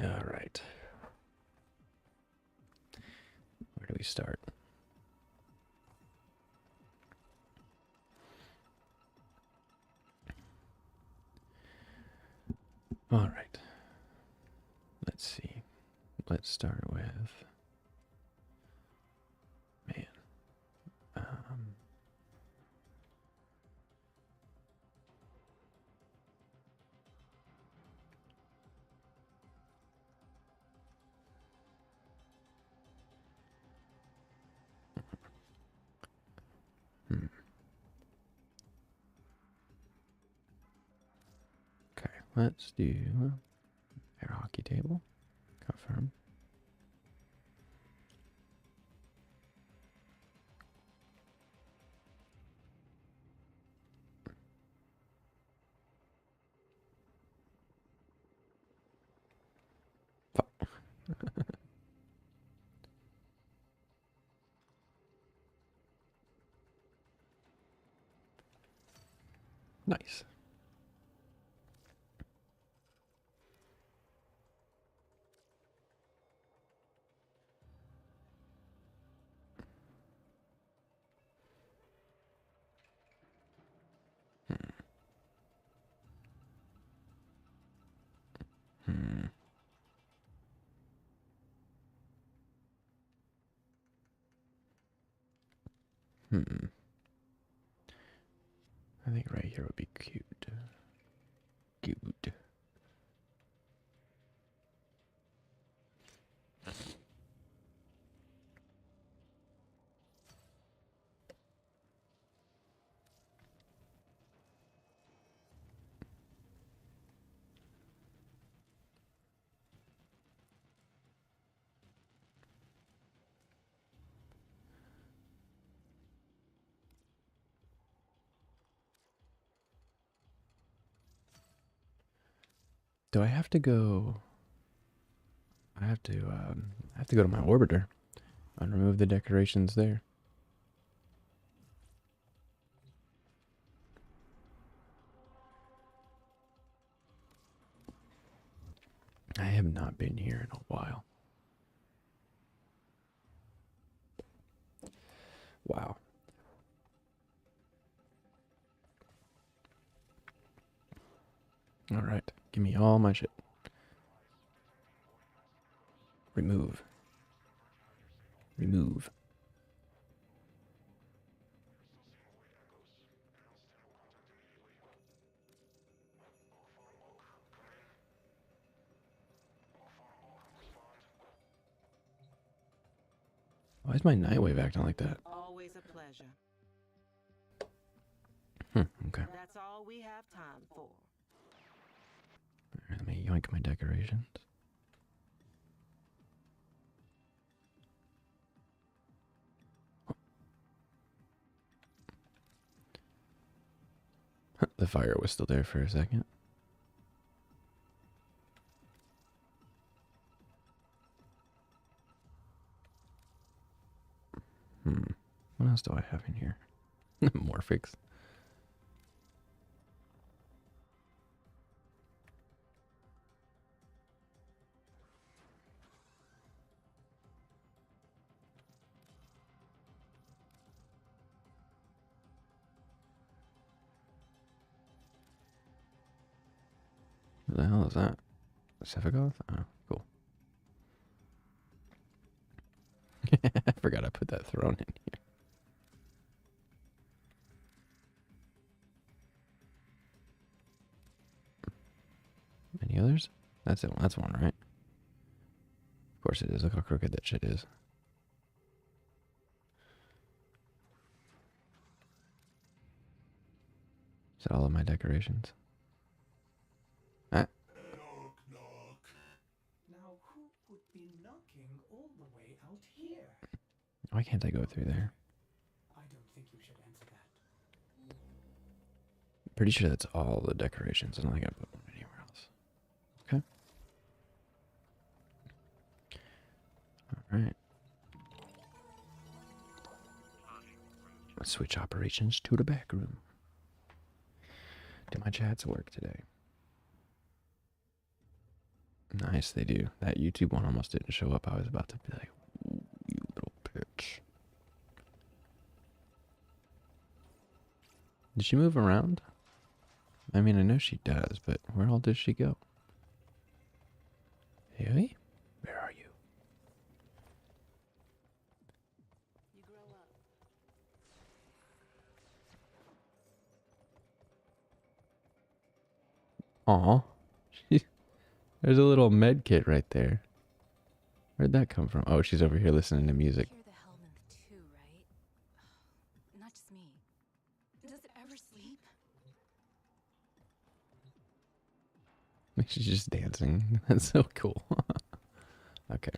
All right. Where do we start? All right. Let's see. Let's start with, man. Okay, let's do air hockey table. Confirm. Nice. Hmm. Hmm. I think right here would be cute. Cute. Do I have to go? I have to go to my orbiter and remove the decorations there. I have not been here in a while. Wow. All right, give me all my shit. Remove. Remove. Why is my Nightwave acting like that? Always a pleasure. Okay. That's all we have time for. All right, let me yoink my decorations. The fire was still there for a second. What else do I have in here? Morphics. What the hell is that? Sephigoth? Oh, cool. I forgot I put that throne in here. Any others? That's it. That's one, right? Of course it is. Look how crooked that shit is. Is that all of my decorations? Ah. Knock, knock. Now, who would be knocking all the way out here? Why can't I go through there? I don't think you should answer that. Pretty sure that's all the decorations. I don't think I put one anywhere else. Okay. All right. Let's switch operations to the back room. Do my chats work today? Nice, they do. That YouTube one almost didn't show up. I was about to be like, "Ooh, you little bitch." Did she move around? I mean, I know she does, but where all does she go? Hey, where are you? You grow up. Aw. There's a little med kit right there. Where'd that come from? Oh, she's over here listening to music. Hear the Hellman too, right? Not just me. Does it ever sleep? She's just dancing. That's so cool. Okay.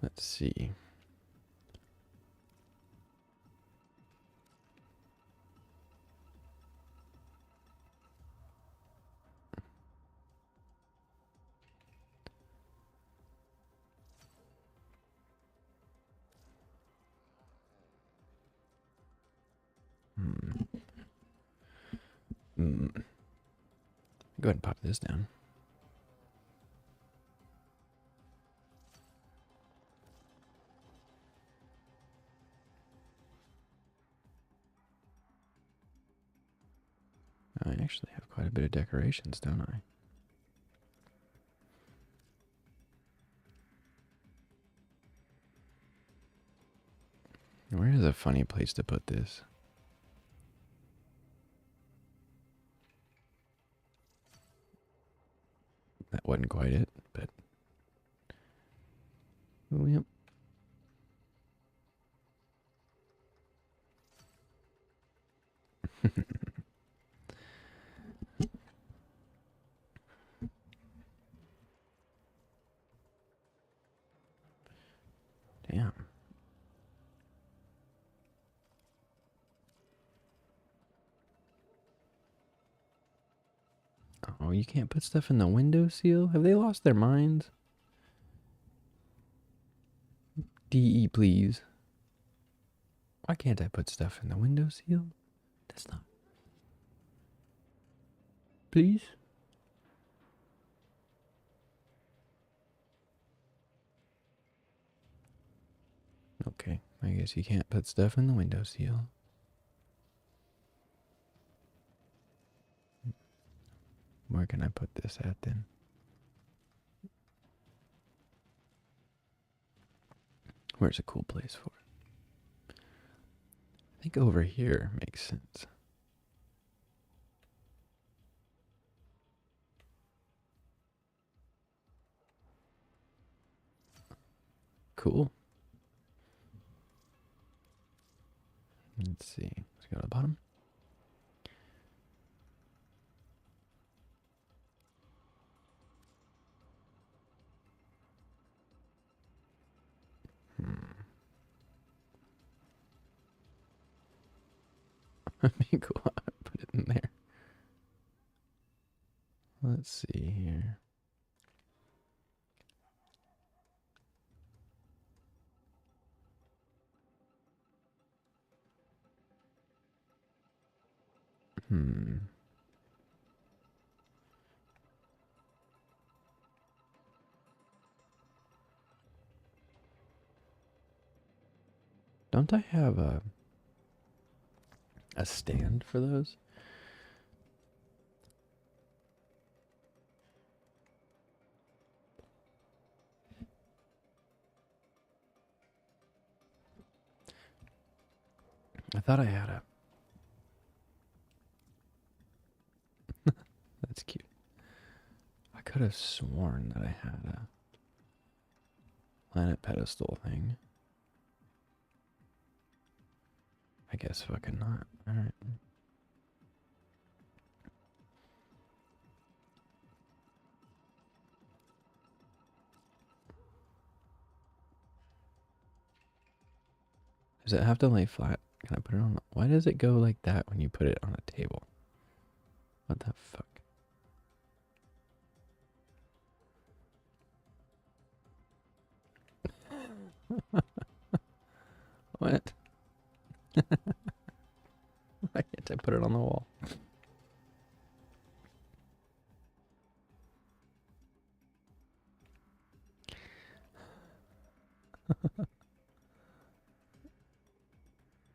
Let's see. Go ahead and pop this down. I actually have quite a bit of decorations, don't I? Where is a funny place to put this? That wasn't quite it, but... Oh, yep. Damn. Oh, you can't put stuff in the windowsill? Have they lost their minds? DE, please. Why can't I put stuff in the windowsill? That's not... Please? Okay, I guess you can't put stuff in the windowsill. Where can I put this at then? Where's a cool place for it? I think over here makes sense. Cool. Let's see. Let's go to the bottom. That'd be cool. Put it in there. Let's see here. Don't I have a stand for those? I thought I had a... That's cute. I could have sworn that I had a planet pedestal thing. I guess fucking not. Alright. Does it have to lay flat? Can I put it on? Why does it go like that when you put it on a table? What the fuck? What? Why can't I put it on the wall?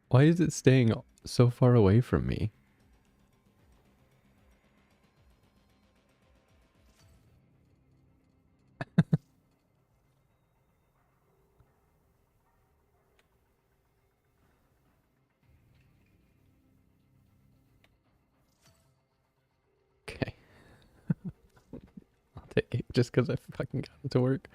Why is it staying so far away from me? Okay. I'll take it just because I fucking got it to work.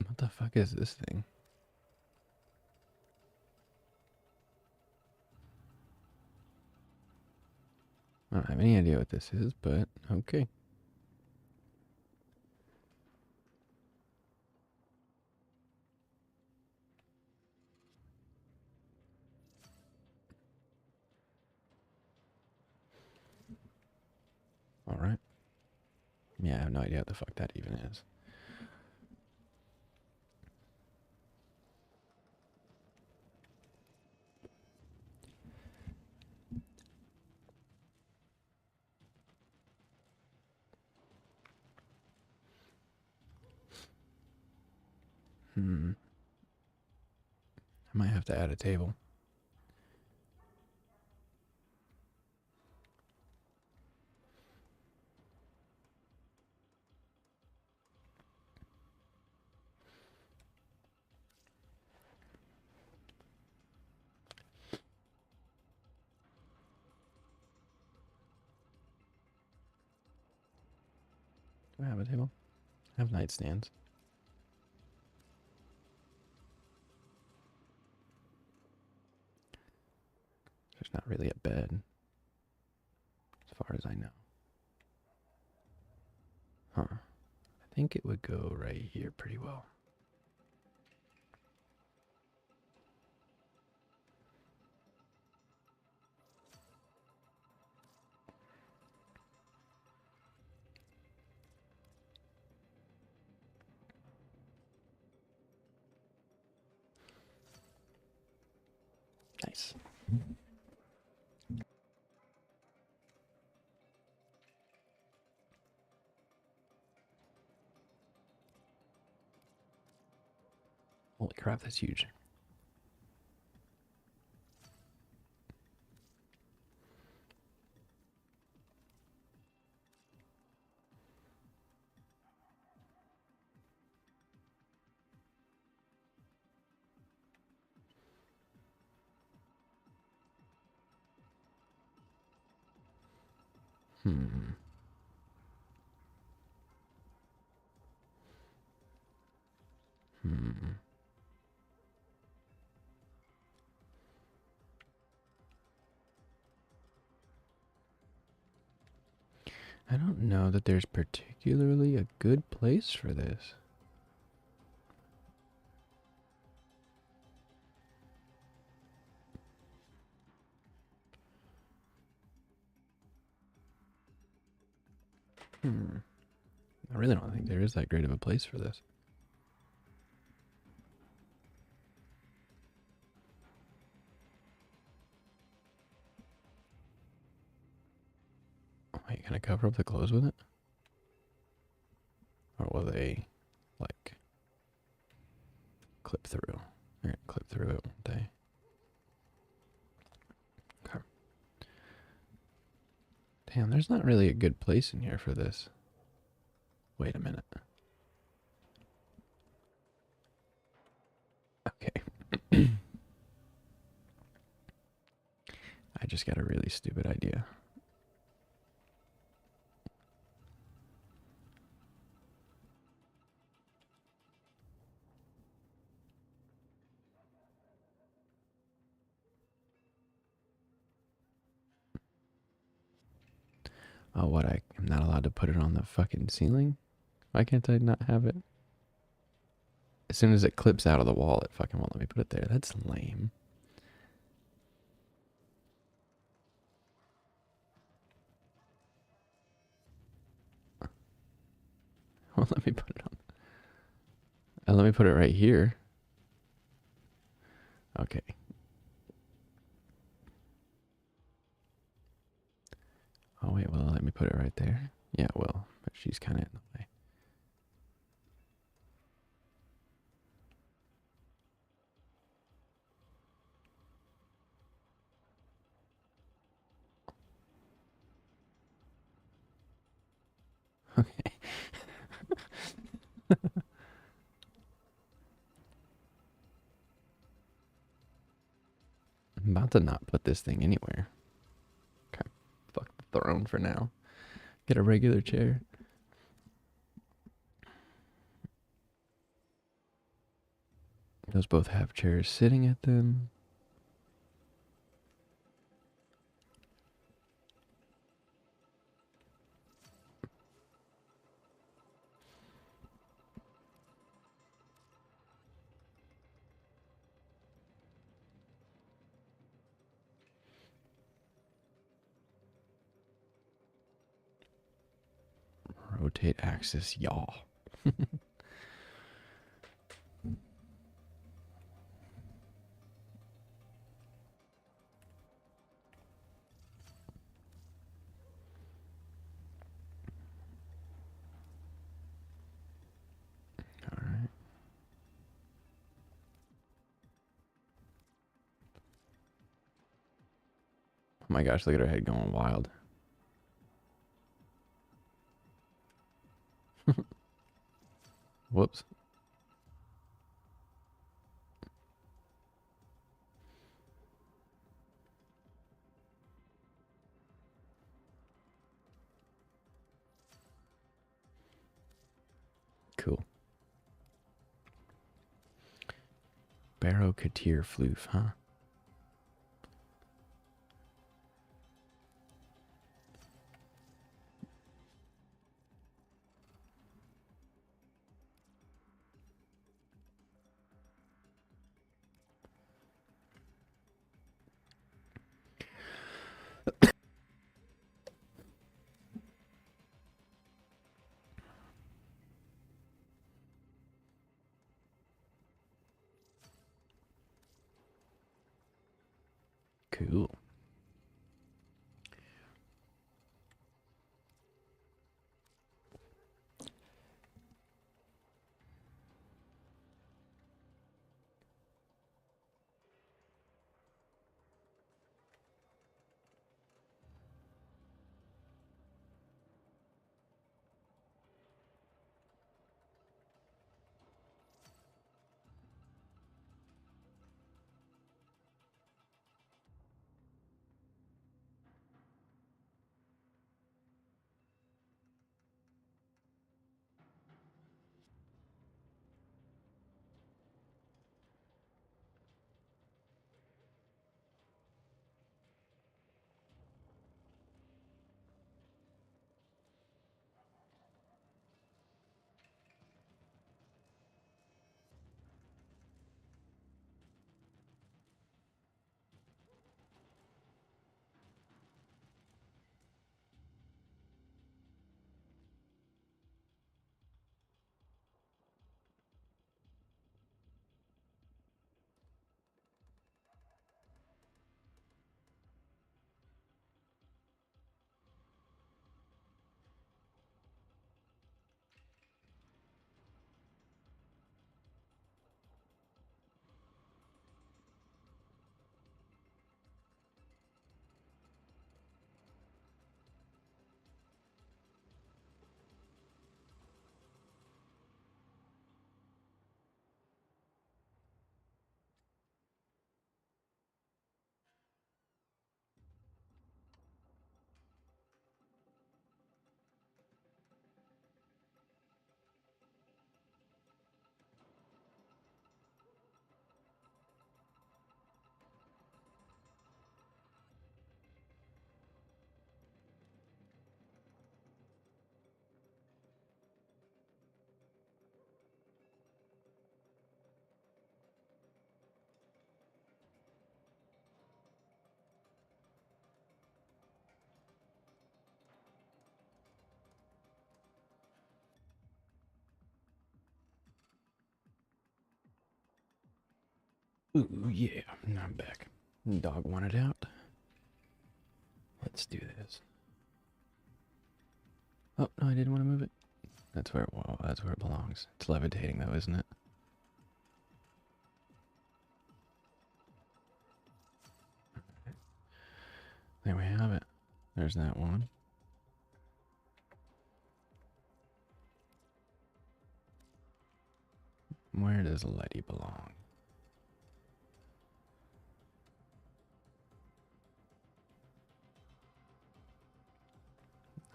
What the fuck is this thing? I don't have any idea what this is, but okay. Alright. Yeah, I have no idea what the fuck that even is. I might have to add a table. Do I have a table? I have nightstands. There's not really a bed, as far as I know. Huh. I think it would go right here pretty well. Nice. Holy crap, that's huge. Hmm. I don't know that there's particularly a good place for this. I really don't think there is that great of a place for this. Oh, are you gonna cover up the clothes with it? Or will they, like, clip through? They're gonna clip through it, won't they? Okay. Damn, there's not really a good place in here for this. Wait a minute. Okay. I just got a really stupid idea. Oh, what? I'm not allowed to put it on the fucking ceiling? Why can't I not have it? As soon as it clips out of the wall, it fucking won't let me put it there. That's lame. Well, let me put it on. Let me put it right here. Okay. Oh wait, well let me put it right there. Yeah, it will, but she's kind of in the way. Okay. I'm about to not put this thing anywhere. Okay, fuck the throne for now. Get a regular chair. Those both have chairs sitting at them. Rotate axis, y'all. Alright. Oh my gosh, look at her head going wild. Whoops. Cool. Barrow Katir Floof, huh? Cool. Ooh, yeah, I'm back. Dog wanted out. Let's do this. Oh, no, I didn't want to move it. That's where, well, that's where it belongs. It's levitating though, isn't it? There we have it. There's that one. Where does Letty belong?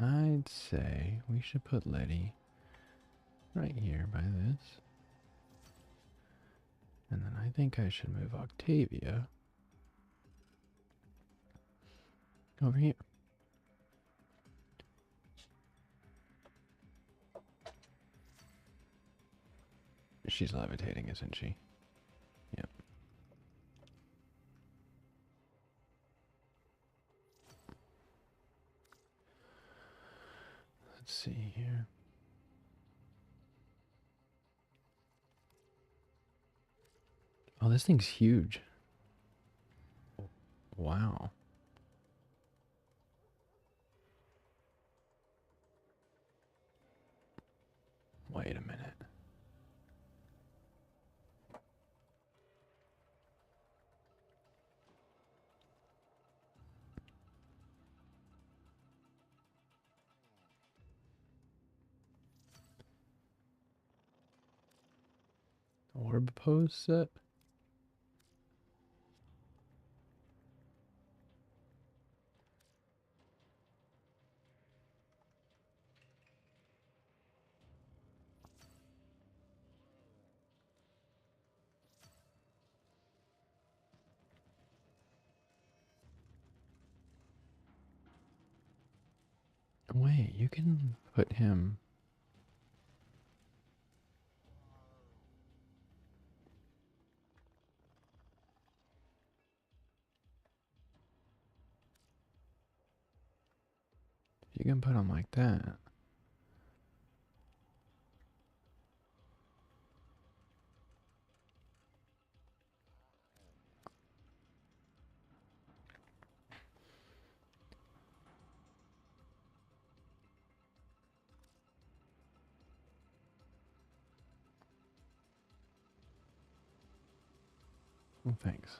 I'd say we should put Letty right here by this. And then I think I should move Octavia over here. She's levitating, isn't she? Yep. Let's see here. Oh, this thing's huge. Wow. Wait a minute. Orb pose set? Wait, you can put him. You can put him like that. Well, thanks.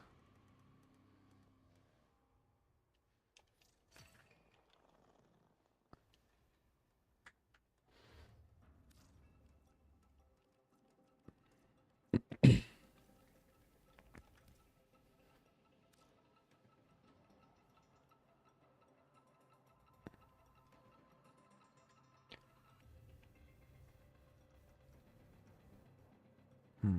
Hmm.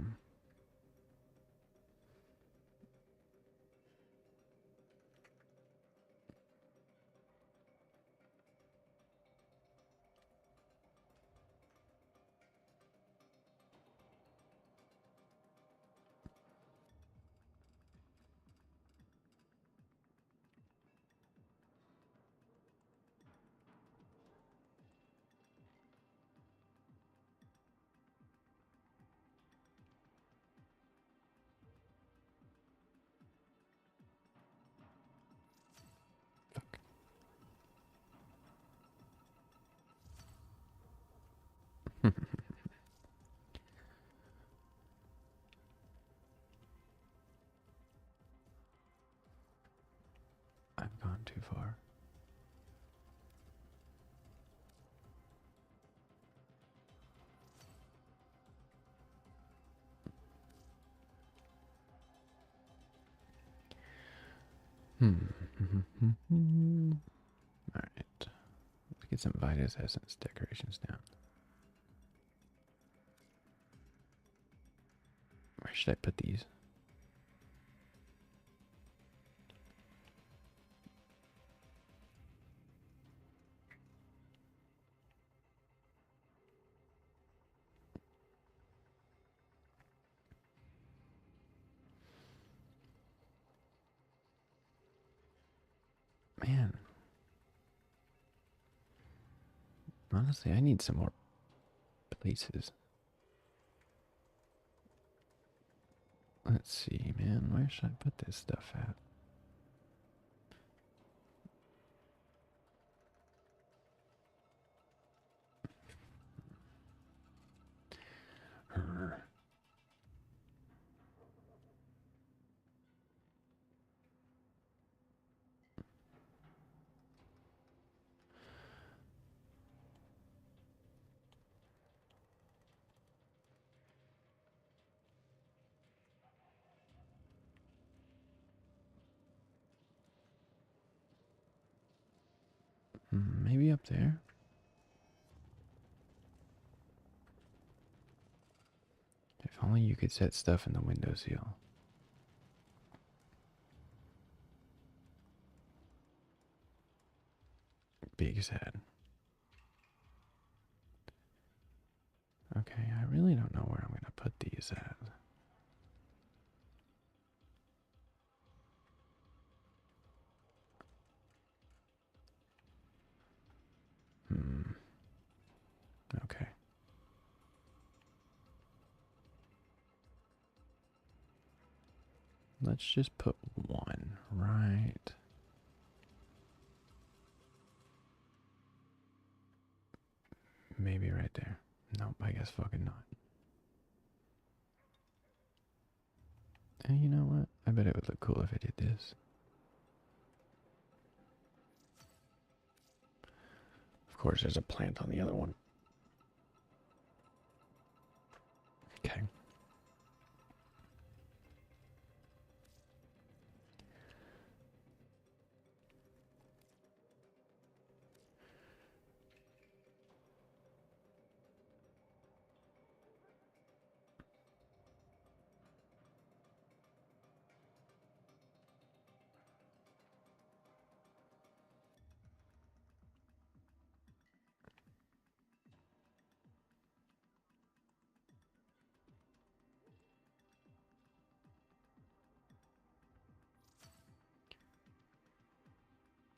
I've gone too far. Alright. Let's get some Vitus Essence decorations down. Where should I put these? Man. Honestly, I need some more places. Let's see, man. Where should I put this stuff at? Maybe up there. If only you could set stuff in the windowsill. Big sad. Okay, I really don't know where I'm going to put these at. Okay. Let's just put one right. Maybe right there. Nope, I guess fucking not. And you know what? I bet it would look cool if I did this. Of course, there's a plant on the other one. Okay.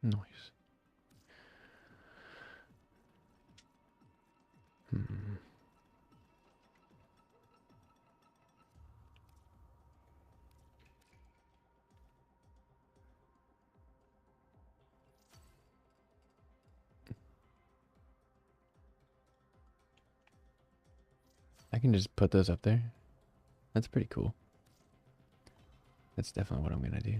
Nice. I can just put those up there. That's pretty cool. That's definitely what I'm gonna do.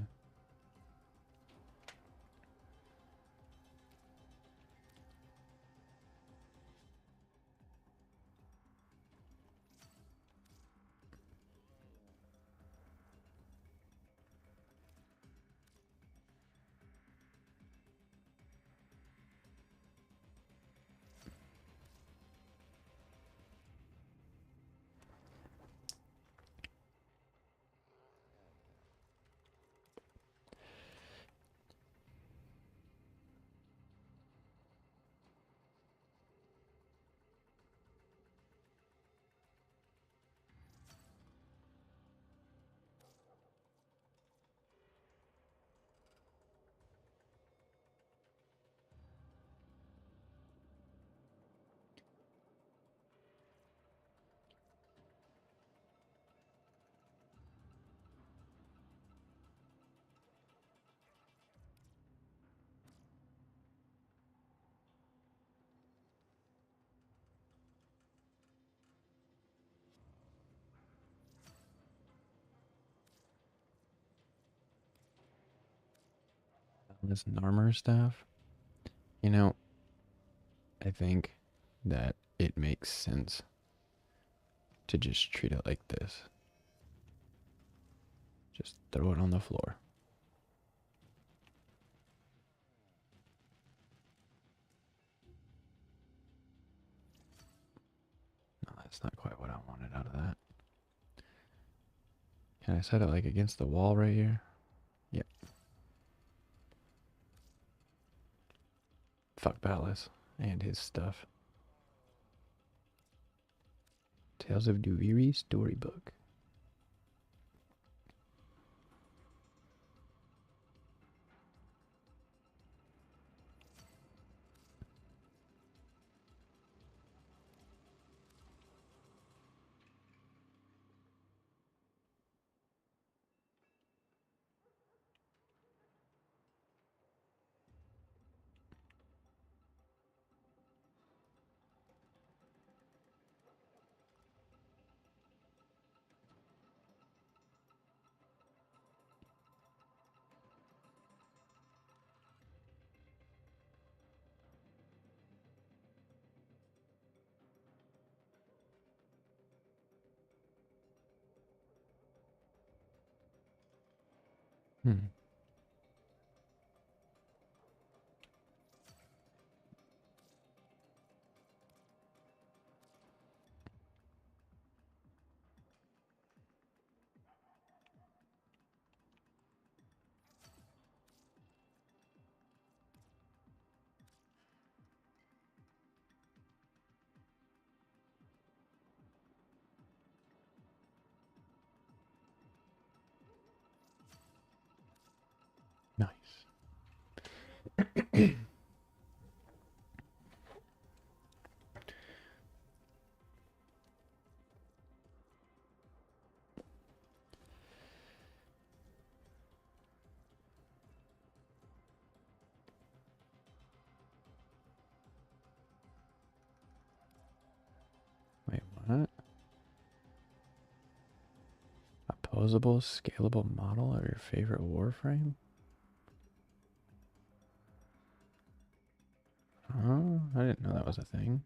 This armor stuff. You know, I think that it makes sense to just treat it like this. Just throw it on the floor. No, that's not quite what I wanted out of that. Can I set it like against the wall right here? Yep. Fuck Vallis and his stuff. Tales of Duviri storybook. Wait, what? A posable, scalable model of your favorite Warframe? Oh, I didn't know that was a thing.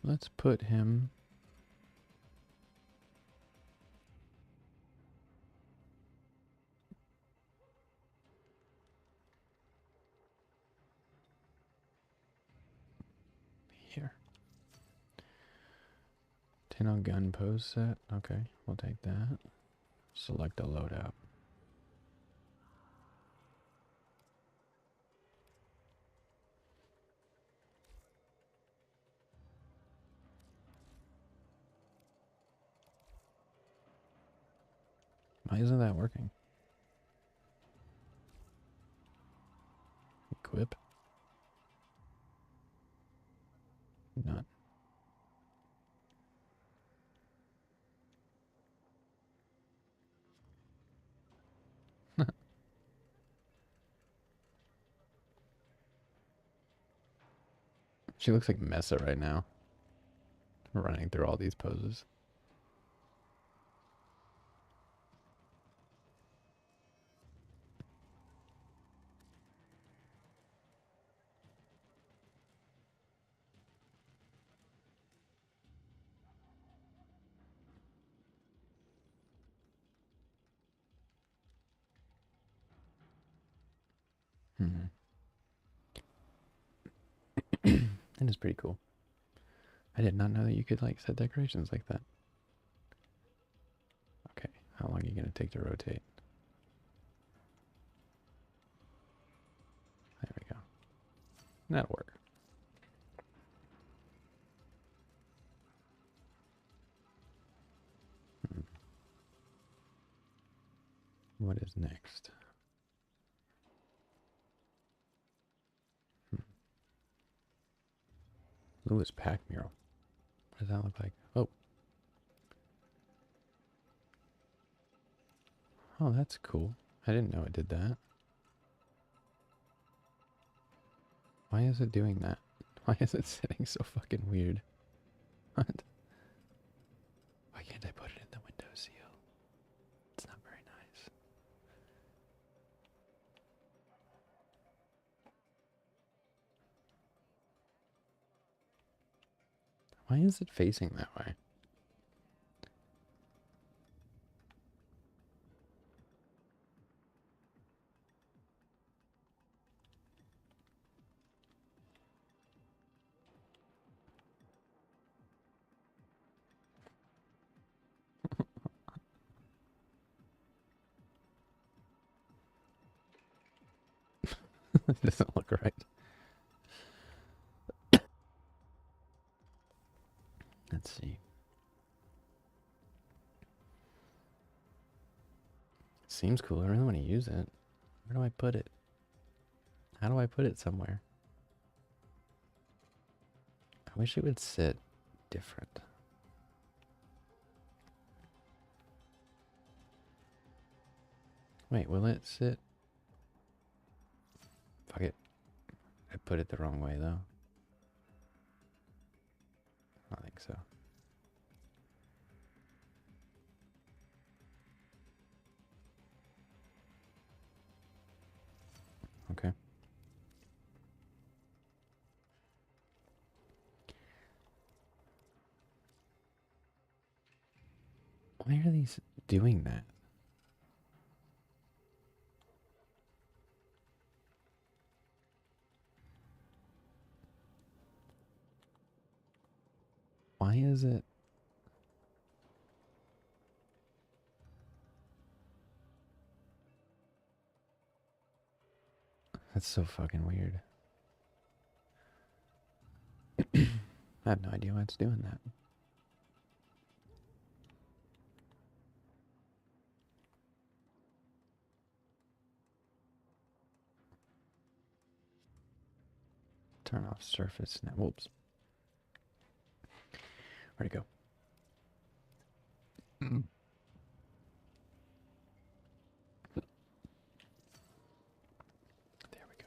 Let's put him... here. 10 on gun pose set. Okay, we'll take that. Select a loadout. Why isn't that working? Equip. None. She looks like Mesa right now. Running through all these poses. Hmm. That is pretty cool. I did not know that you could like set decorations like that. Okay, how long are you gonna take to rotate? There we go. That'll work. Hmm. What is next? Lewis Pack mural. What does that look like? Oh. Oh, that's cool. I didn't know it did that. Why is it doing that? Why is it sitting so fucking weird? What? Why can't I put it in the window seal? It's not very nice. Why is it facing that way? It doesn't look right. Let's see. Seems cool. I really want to use it. Where do I put it? How do I put it somewhere? I wish it would sit different. Wait, will it sit? Fuck it. I put it the wrong way though. I don't think so. Okay. Why are these doing that? Why is it? That's so fucking weird. I have no idea why it's doing that. Turn off surface now. Whoops. Where'd it go? There we go.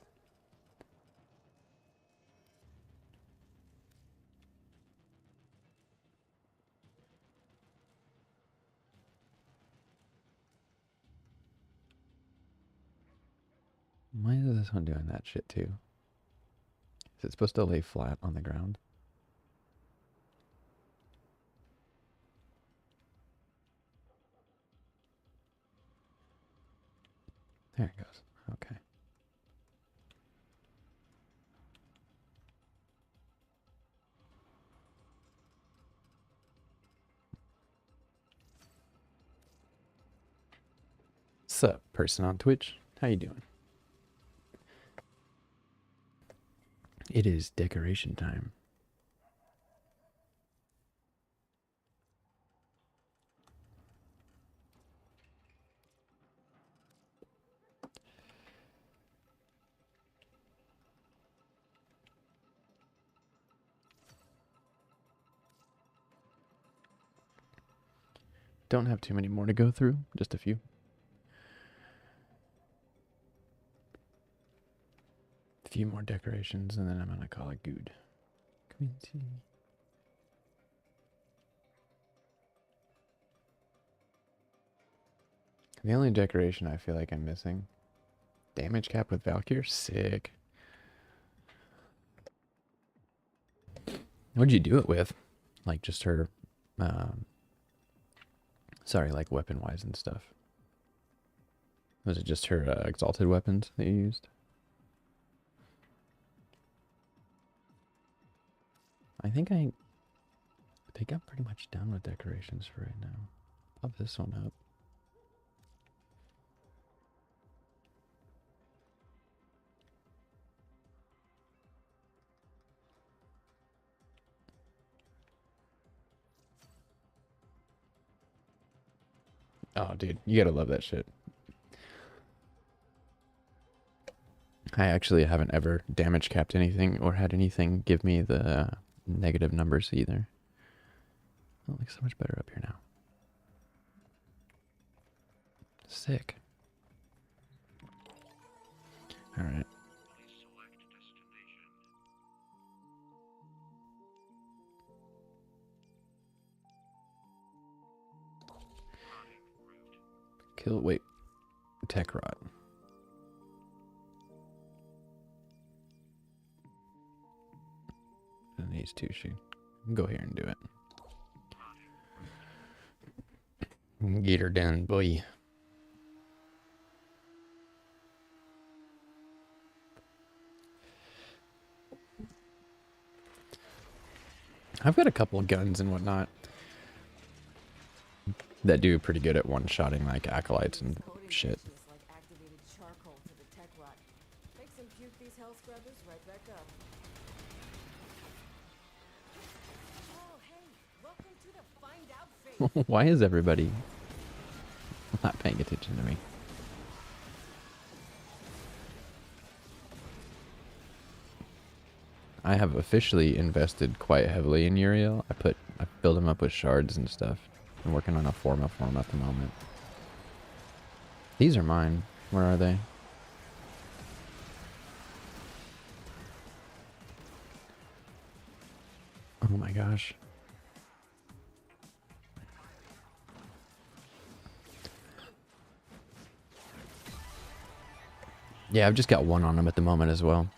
Why is this one doing that shit too? Is it supposed to lay flat on the ground? There it goes. Okay. Sup, person on Twitch? How you doing? It is decoration time. Don't have too many more to go through, just a few. A few more decorations, and then I'm gonna call it good. Quincy. The only decoration I feel like I'm missing. Damage cap with Valkyr? Sick. What'd you do it with? Like just her, sorry, like weapon-wise and stuff. Was it just her exalted weapons that you used? I think I'm pretty much done with decorations for right now. Pop this one up. Oh, dude, you gotta love that shit. I actually haven't ever damage capped anything or had anything give me the negative numbers either. Oh, it looks so much better up here now. Sick. All right. Kill, wait, tech rod. And these two should go here and do it. Get her done, boy. I've got a couple of guns and whatnot that do pretty good at one-shotting like acolytes and shit. Like activated charcoal to the tech rod. Makes them puke these hell scrubbers right back up. Oh, hey, welcome to the find out phase. Why is everybody not paying attention to me? I have officially invested quite heavily in Uriel. I build him up with shards and stuff. I'm working on a forma form at the moment. These are mine. Where are they? Oh my gosh. Yeah, I've just got one on them at the moment as well.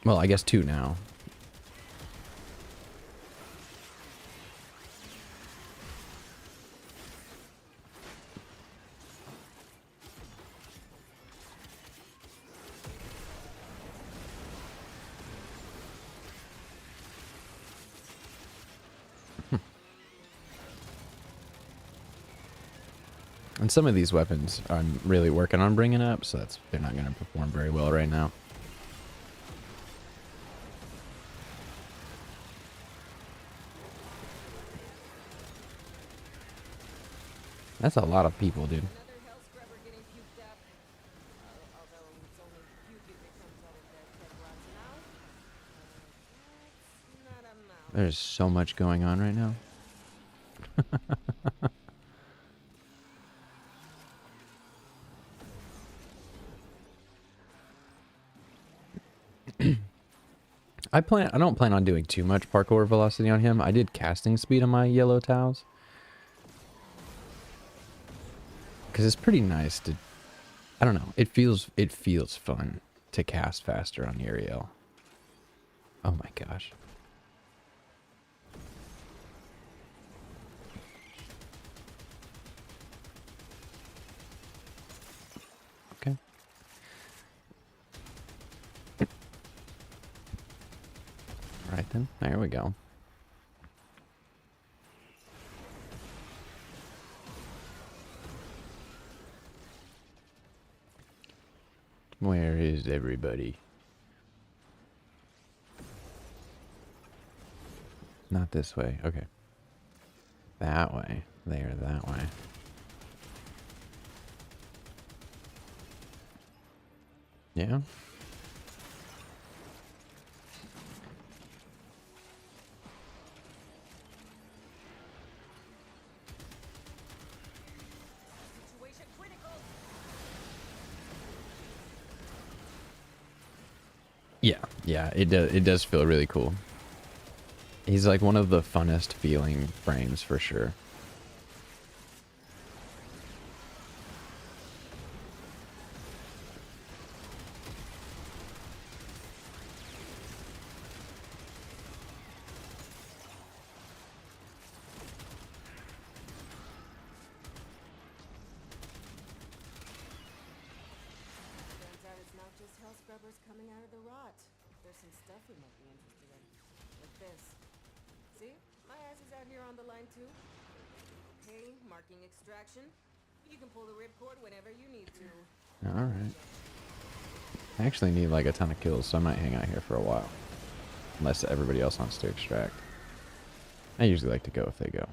Well, I guess two now. And some of these weapons I'm really working on bringing up, so they're not going to perform very well right now. That's a lot of people, dude. Another hell scrubber getting puked up. I'll There's so much going on right now. I don't plan on doing too much parkour velocity on him. I did casting speed on my yellow tiles. Cause it's pretty nice to, I don't know, it feels fun to cast faster on Uriel. Oh my gosh. Okay. Right then, there we go. Where is everybody? Not this way. Okay. That way. There, that way. Yeah. Situation critical. Yeah, it does feel really cool. He's like one of the funnest feeling frames for sure. Turns out it's not just hell scrubbers coming out of the rot. There's some stuff we might be interested in. Like this. See? My ass is out here on the line too. Okay, marking extraction. You can pull the ripcord whenever you need to. Alright. I actually need like a ton of kills, so I might hang out here for a while. Unless everybody else wants to extract. I usually like to go if they go.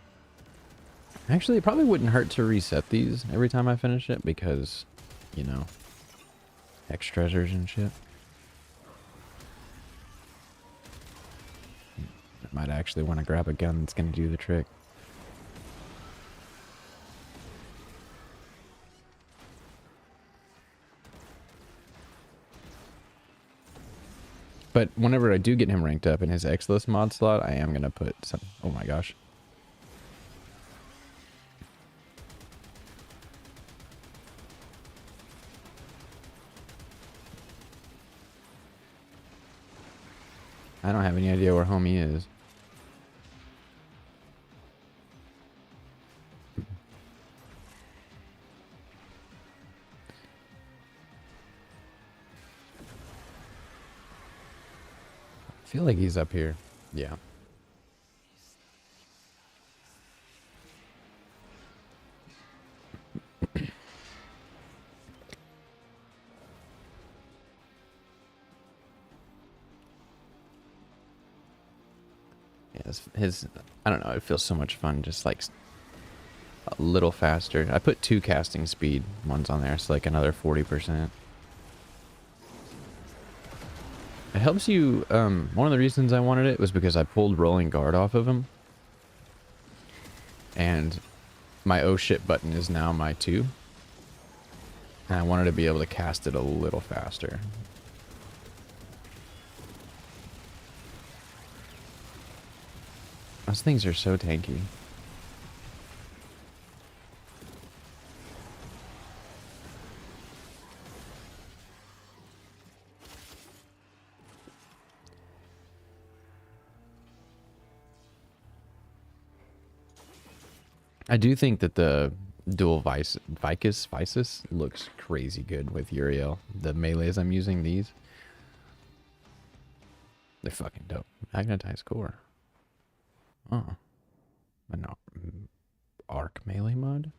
Actually, it probably wouldn't hurt to reset these every time I finish it because, you know, X treasures and shit. I might actually want to grab a gun that's going to do the trick. But whenever I do get him ranked up in his X-list mod slot, I am going to put some... Oh my gosh. I don't have any idea where homie is. I feel like he's up here. Yeah. His, I don't know, it feels so much fun, just like a little faster. I put 2 casting speed ones on there, so like another 40%. It helps you, one of the reasons I wanted it was because I pulled rolling guard off of him. And my oh shit button is now my 2. And I wanted to be able to cast it a little faster. Those things are so tanky. I do think that the dual Vicus looks crazy good with Uriel. The melees I'm using, these, they're fucking dope. Magnetized core. Oh. But no. Arc melee mod?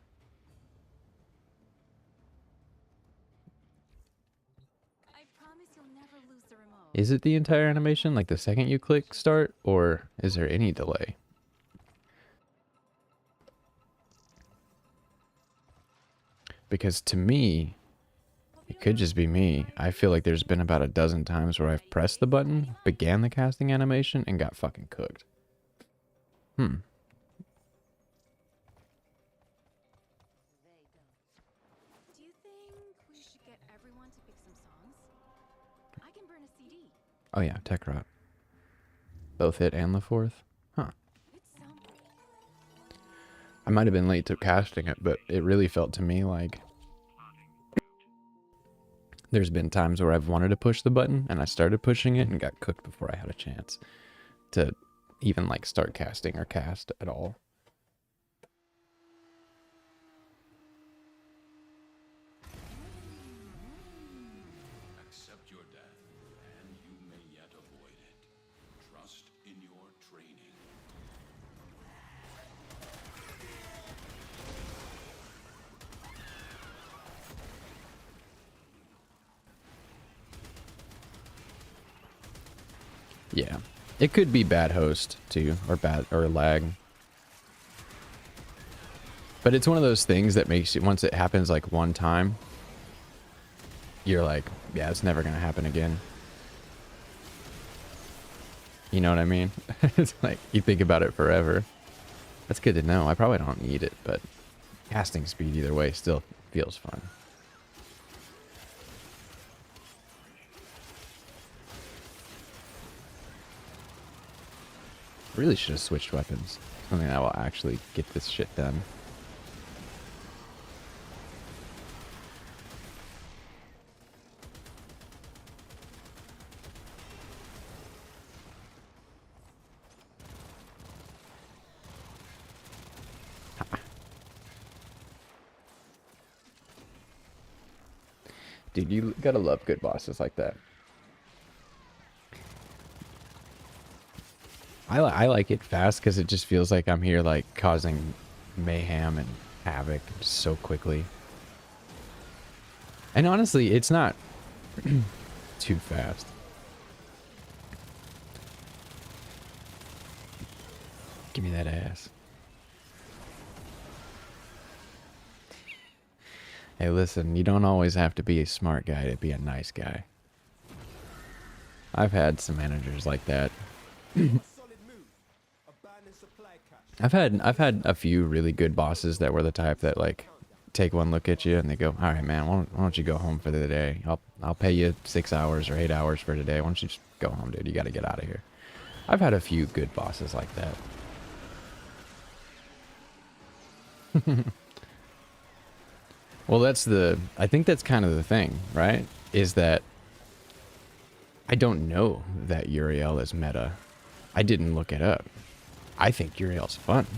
I promise you'll never lose the remote. Is it the entire animation, like the second you click start, or is there any delay? Because to me, it could just be me. I feel like there's been about a dozen times where I've pressed the button, began the casting animation, and got fucking cooked. Hmm. Do you think we should get everyone to pick some songs? I can burn a CD. Oh yeah, tech rot. Both it and the fourth. Huh. Which sound? I might have been late to casting it, but it really felt to me like there's been times where I've wanted to push the button and I started pushing it and got cooked before I had a chance to even like start casting or cast at all. Accept your death, and you may yet avoid it. Trust in your training. Yeah. It could be bad host too, or bad or lag. But it's one of those things that makes you, once it happens like one time, you're like, yeah, it's never gonna happen again. You know what I mean? It's like you think about it forever. That's good to know. I probably don't need it, but casting speed either way still feels fun. Really should have switched weapons. Something that will actually get this shit done. Dude, you gotta love good bosses like that. I like it fast because it just feels like I'm here like causing mayhem and havoc so quickly. And honestly, it's not too fast. Give me that ass. Hey, listen, you don't always have to be a smart guy to be a nice guy. I've had some managers like that. I've had a few really good bosses that were the type that like take one look at you and they go, "All right, man, why don't you go home for the day? I'll pay you 6 hours or 8 hours for today. Why don't you just go home, dude? You got to get out of here." I've had a few good bosses like that. Well, I think that's kind of the thing, right? Is that I don't know that Uriel is meta. I didn't look it up. I think Uriel's fun.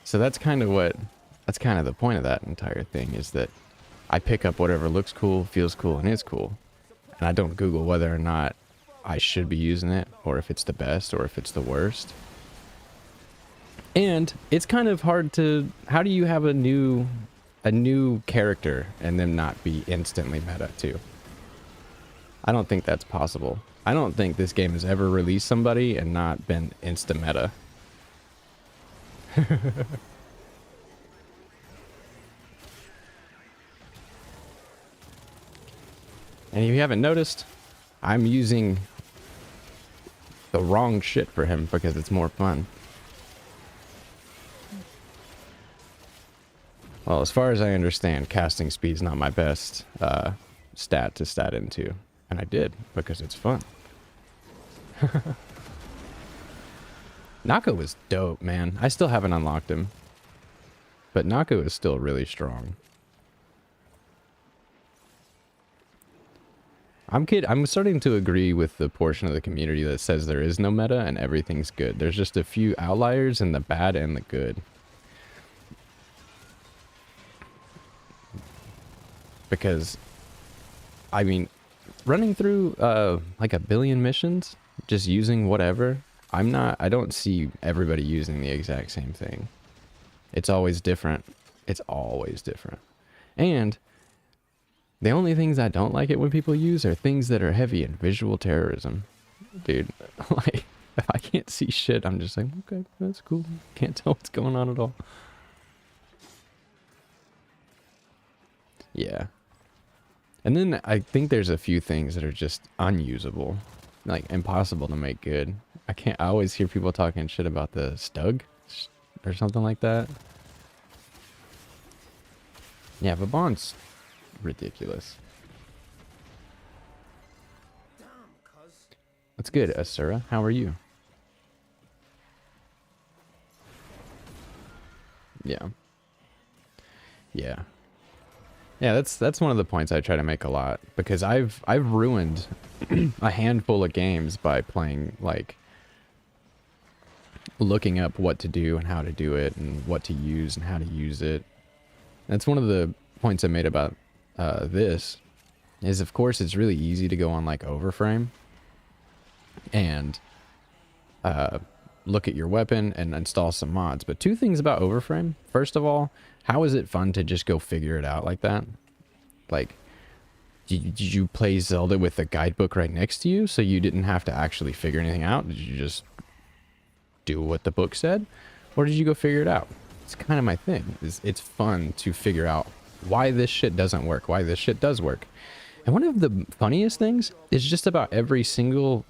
So that's kind of the point of that entire thing, is that I pick up whatever looks cool, feels cool, and is cool. And I don't Google whether or not I should be using it, or if it's the best, or if it's the worst. And it's kind of hard to, how do you have a new character and then not be instantly meta too? I don't think that's possible. I don't think this game has ever released somebody and not been insta meta. And if you haven't noticed, I'm using the wrong shit for him because it's more fun. Well, as far as I understand, casting speed's not my best stat to stat into. And I did, because it's fun. Nako was dope, man. I still haven't unlocked him. But Nako is still really strong. I'm starting to agree with the portion of the community that says there is no meta and everything's good. There's just a few outliers in the bad and the good. Because, I mean, running through like 1 billion missions, just using whatever, I don't see everybody using the exact same thing. It's always different. It's always different. And the only things I don't like it when people use are things that are heavy in visual terrorism. Dude, like, if I can't see shit, I'm just like, okay, that's cool. Can't tell what's going on at all. Yeah. And then I think there's a few things that are just unusable, like impossible to make good. I always hear people talking shit about the stug or something like that. Yeah, but Bond's ridiculous. That's good, Asura. How are you? Yeah. Yeah. Yeah, that's one of the points I try to make a lot, because I've ruined a handful of games by playing, like, looking up what to do and how to do it and what to use and how to use it. That's one of the points I made about this, is of course it's really easy to go on like Overframe and look at your weapon and install some mods. But two things about Overframe. First of all, how is it fun to just go figure it out like that? Like, did you play Zelda with a guidebook right next to you so you didn't have to actually figure anything out? Did you just do what the book said? Or did you go figure it out? It's kind of my thing. It's fun to figure out why this shit doesn't work, why this shit does work. And one of the funniest things is just about every single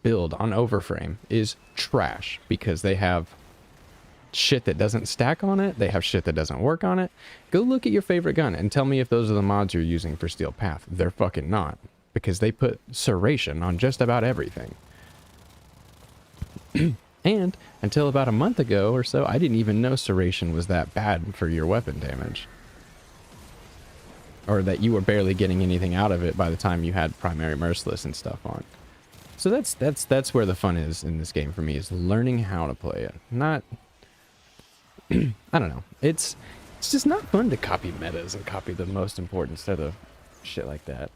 build on Overframe is trash, because they have shit that doesn't stack on it, they have shit that doesn't work on it. Go look at your favorite gun and tell me if those are the mods you're using for Steel Path. They're fucking not, because they put serration on just about everything. And until about a month ago or so, I didn't even know serration was that bad for your weapon damage, or that you were barely getting anything out of it by the time you had primary merciless and stuff on. So that's where the fun is in this game for me, is learning how to play it. Not, I don't know. It's just not fun to copy metas and copy the most important stuff of shit like that.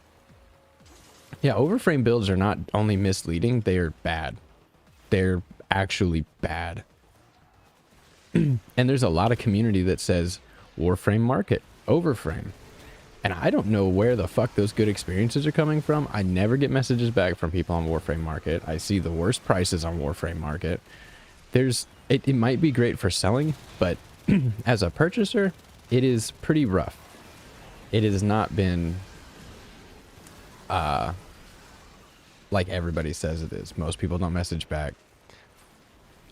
Yeah, Overframe builds are not only misleading, they are bad. They're actually bad. And there's a lot of community that says Warframe market, Overframe. And I don't know where the fuck those good experiences are coming from. I never get messages back from people on Warframe Market. I see the worst prices on Warframe Market. It might be great for selling, but as a purchaser, it is pretty rough. It has not been like everybody says it is. Most people don't message back.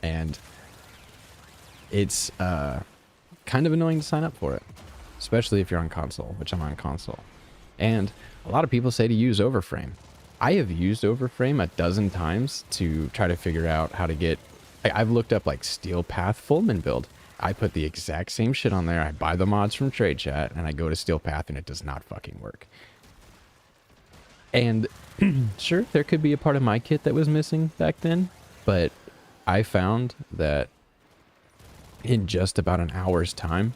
And it's kind of annoying to sign up for it. Especially if you're on console, which I'm on console. And a lot of people say to use Overframe. I have used Overframe a dozen times to try to figure out how to get... I've looked up like Steel Path Fulmin build. I put the exact same shit on there. I buy the mods from Trade Chat and I go to Steel Path and it does not fucking work. And sure, there could be a part of my kit that was missing back then, but I found that in just about an hour's time,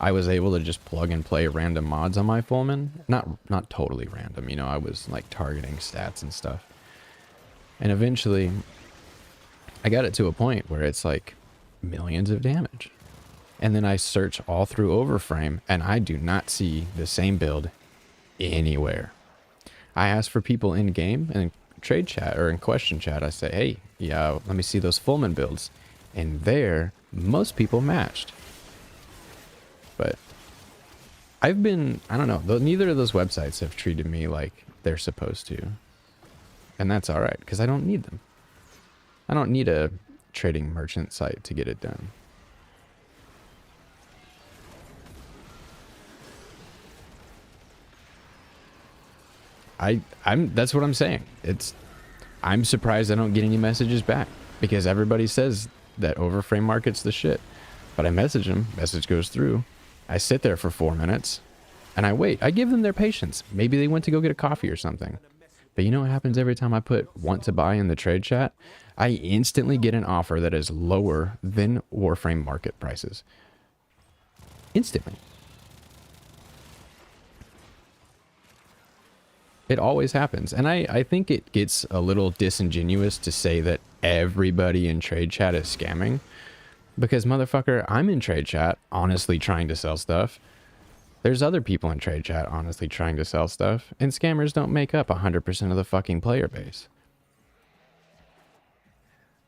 I was able to just plug and play random mods on my Fulmin. Not totally random, you know, I was like targeting stats and stuff. And eventually, I got it to a point where it's like millions of damage. And then I search all through Overframe, and I do not see the same build anywhere. I ask for people in game and in trade chat or in question chat. I say, hey, yeah, let me see those Fulmin builds. And there, most people matched. But I don't know, neither of those websites have treated me like they're supposed to. And that's all right, because I don't need them. I don't need a trading merchant site to get it done. That's what I'm saying. I'm surprised I don't get any messages back, because everybody says that Overframe Market's the shit. But I message them, message goes through. I sit there for 4 minutes and I wait. I give them their patience. Maybe they went to go get a coffee or something. But you know what happens every time I put want to buy in the trade chat? I instantly get an offer that is lower than Warframe Market prices. Instantly. It always happens. And I think it gets a little disingenuous to say that everybody in trade chat is scamming. Because, motherfucker, I'm in trade chat honestly trying to sell stuff. There's other people in trade chat honestly trying to sell stuff. And scammers don't make up 100% of the fucking player base.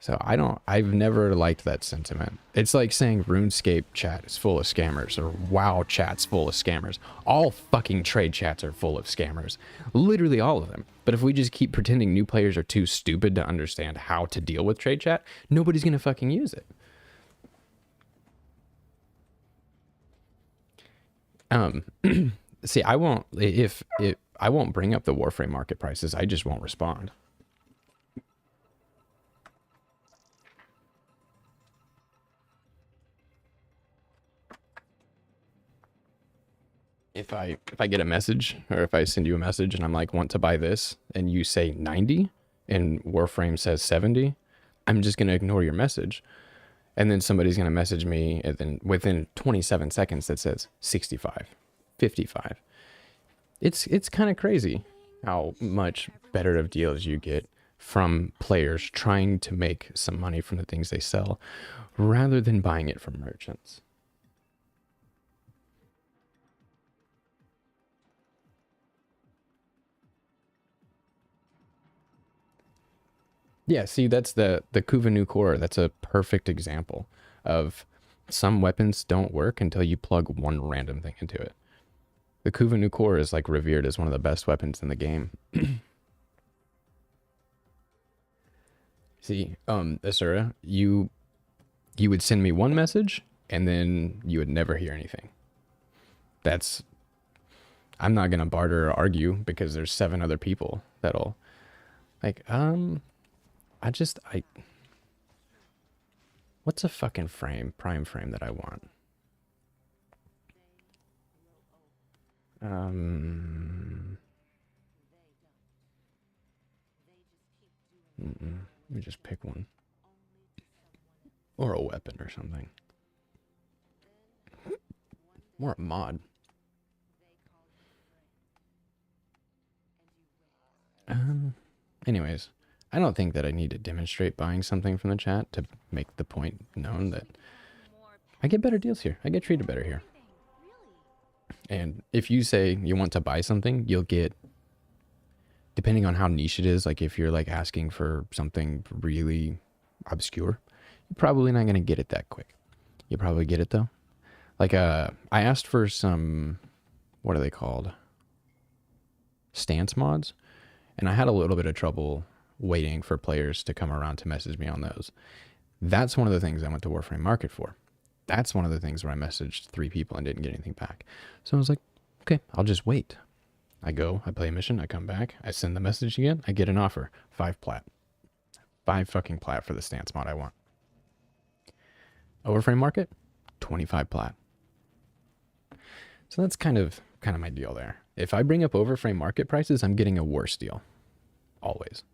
So I've never liked that sentiment. It's like saying RuneScape chat is full of scammers or WoW chat's full of scammers. All fucking trade chats are full of scammers. Literally all of them. But if we just keep pretending new players are too stupid to understand how to deal with trade chat, nobody's gonna fucking use it. See, I won't I won't bring up the Warframe market prices. I just won't respond. If I get a message, or if I send you a message and I'm like, want to buy this, and you say 90 and Warframe says 70, I'm just gonna ignore your message. And then somebody's gonna message me, and then within 27 seconds that says 65, 55. It's kind of crazy how much better of deals you get from players trying to make some money from the things they sell rather than buying it from merchants. Yeah, see, that's the Kuvanu core. That's a perfect example of some weapons don't work until you plug one random thing into it. The Kuvanu core is like revered as one of the best weapons in the game. See, Asura, you would send me one message and then you would never hear anything. I'm not gonna barter or argue because there's 7 other people that'll like, what's a fucking prime frame that I want? Let me just pick one. Or a weapon or something. Or a mod. Anyways, I don't think that I need to demonstrate buying something from the chat to make the point known that I get better deals here. I get treated better here. And if you say you want to buy something, you'll get, depending on how niche it is, like if you're like asking for something really obscure, you're probably not going to get it that quick. You'll probably get it though. Like I asked for some, what are they called? Stance mods. And I had a little bit of trouble waiting for players to come around to message me on those. That's one of the things I went to Warframe Market for. That's one of the things where I messaged 3 people and didn't get anything back. So I was like, okay, I'll just wait. I go, I play a mission, I come back, I send the message again, I get an offer. 5 plat. 5 fucking plat for the stance mod I want. Warframe Market, 25 plat. So that's kind of my deal there. If I bring up Warframe Market prices, I'm getting a worse deal. Always.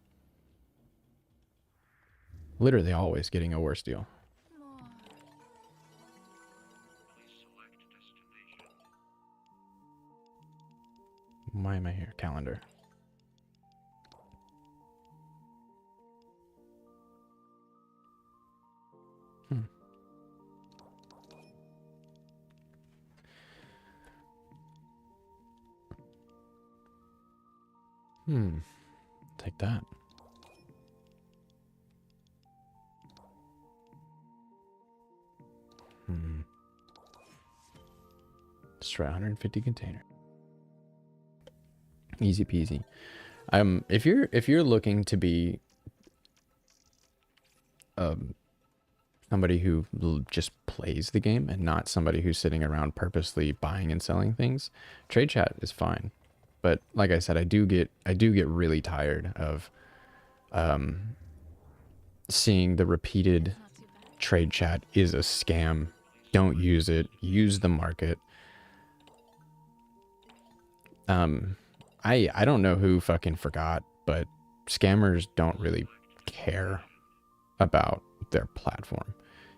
Literally always getting a worse deal. Why am I here? Calendar. Take that. Let's try 150 container. Easy peasy. If you're looking to be somebody who just plays the game and not somebody who's sitting around purposely buying and selling things, trade chat is fine. But like I said, I do get really tired of seeing the repeated trade chat is a scam. Don't use it. Use the market. I don't know who fucking forgot, but scammers don't really care about their platform.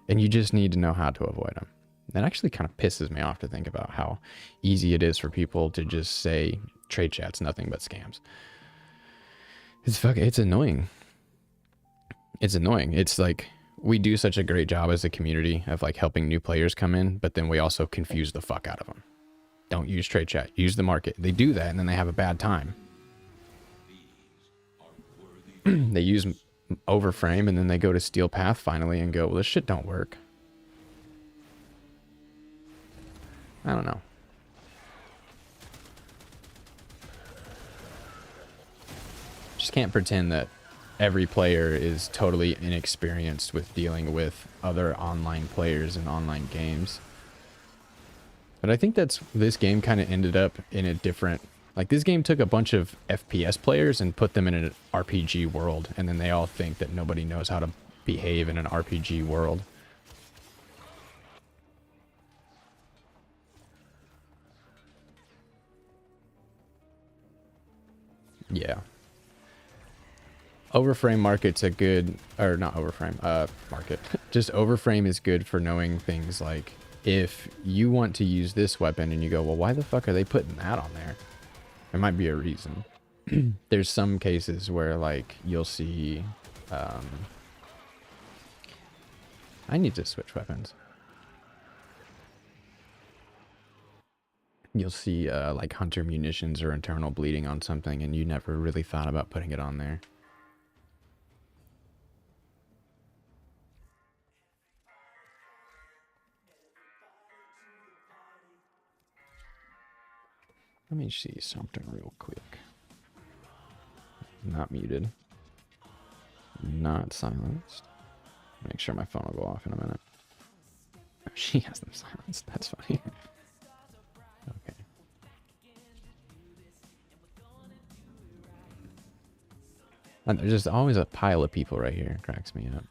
And you just need to know how to avoid them. That actually kind of pisses me off to think about how easy it is for people to just say trade chat's nothing but scams. It's annoying. It's annoying. It's like we do such a great job as a community of like helping new players come in, but then we also confuse the fuck out of them. Don't use trade chat. Use the market. They do that and then they have a bad time. They use overframe, and then they go to Steel Path finally and go, well, this shit don't work. I don't know. Just can't pretend that every player is totally inexperienced with dealing with other online players in online games. But I think this game kind of ended up in a different, like this game took a bunch of FPS players and put them in an RPG world, and then they all think that nobody knows how to behave in an RPG world. Yeah. Overframe market's a good, or not overframe, market. Just overframe is good for knowing things like if you want to use this weapon and you go, well, why the fuck are they putting that on there? There might be a reason. There's some cases where like you'll see, I need to switch weapons. You'll see like hunter munitions or internal bleeding on something and you never really thought about putting it on there. Let me see something real quick. Not muted. Not silenced. Make sure my phone will go off in a minute. She has them silenced. That's funny. Okay. And there's just always a pile of people right here. It cracks me up.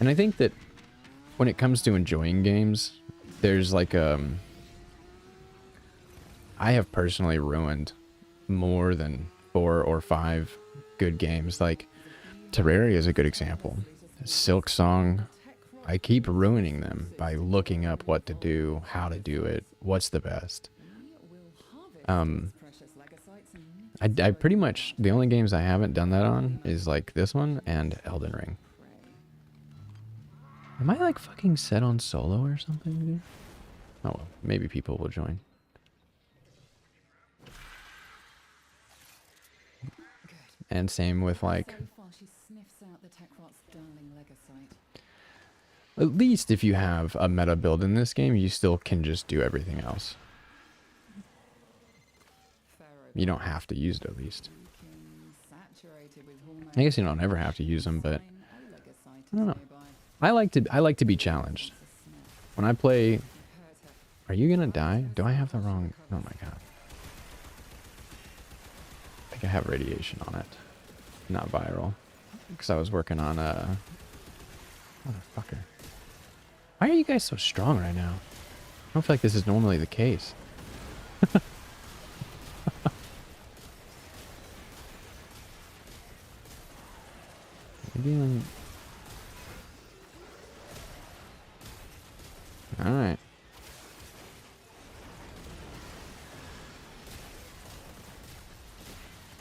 And I think that when it comes to enjoying games, there's like I have personally ruined more than 4 or 5 good games. Like Terraria is a good example. Silk Song, I keep ruining them by looking up what to do, how to do it, what's the best. I pretty much, the only games I haven't done that on is like this one and Elden Ring. Am I like fucking set on solo or something, dude? Oh well, maybe people will join. And same with like... At least if you have a meta build in this game, you still can just do everything else. You don't have to use it at least. I guess you don't ever have to use them, but... I don't know. I like to be challenged. When I play... Are you gonna die? Do I have the wrong... Oh my god. I think I have radiation on it. Not viral. Because I was working on Motherfucker. Why are you guys so strong right now? I don't feel like this is normally the case. Dealing... Alright.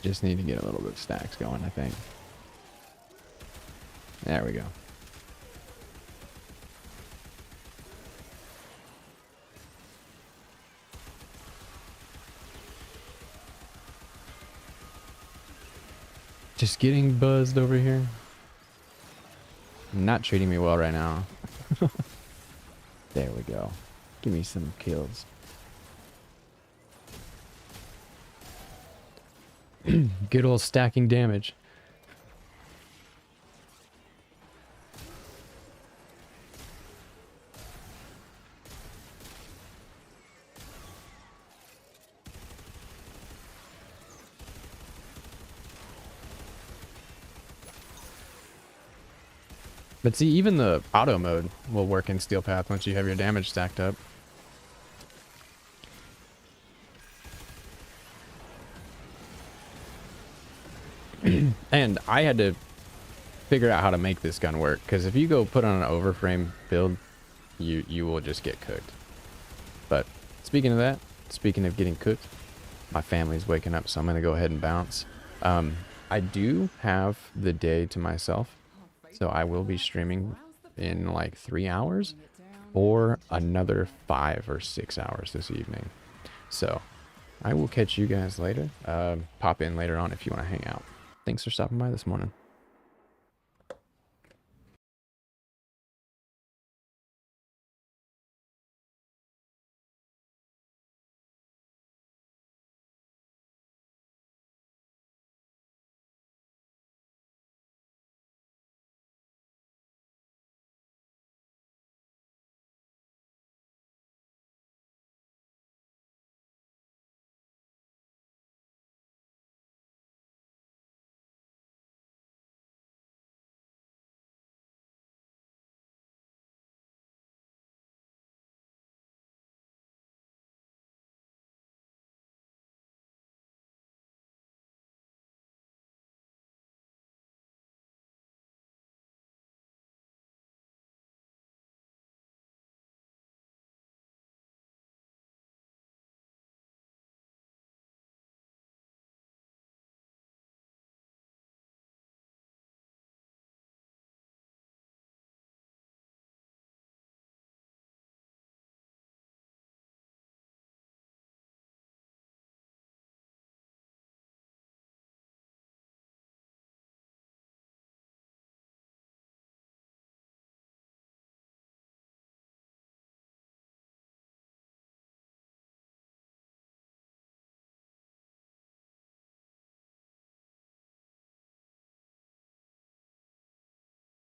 Just need to get a little bit of stacks going, I think. There we go. Just getting buzzed over here. Not treating me well right now. There we go. Give me some kills. Good old stacking damage. But see, even the auto mode will work in Steel Path once you have your damage stacked up. And I had to figure out how to make this gun work, because if you go put on an overframe build, you will just get cooked. But speaking of that, speaking of getting cooked, my family's waking up, so I'm gonna go ahead and bounce. I do have the day to myself, so I will be streaming in like 3 hours or another 5 or 6 hours this evening. So I will catch you guys later. Pop in later on if you want to hang out. Thanks for stopping by this morning.